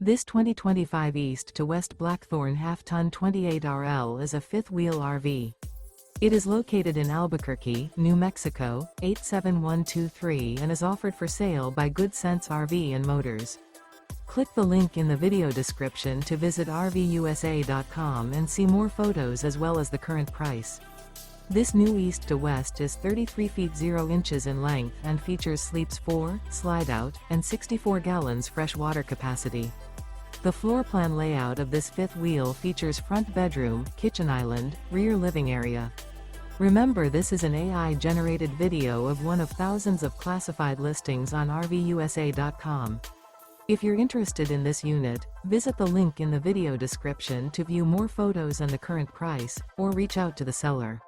This 2025 East to West Blackthorn Half-Ton 28RL is a fifth-wheel RV. It is located in Albuquerque, New Mexico, 87123 and is offered for sale by Good Sense RV and Motors. Click the link in the video description to visit RVUSA.com and see more photos as well as the current price. This new East to West is 33 feet 0 inches in length and features sleeps 4, Slideout, and 64 gallons fresh water capacity. The floor plan layout of this fifth wheel features front bedroom, kitchen island, rear living area. Remember, this is an AI-generated video of one of thousands of classified listings on RVUSA.com. If you're interested in this unit, visit the link in the video description to view more photos and the current price, or reach out to the seller.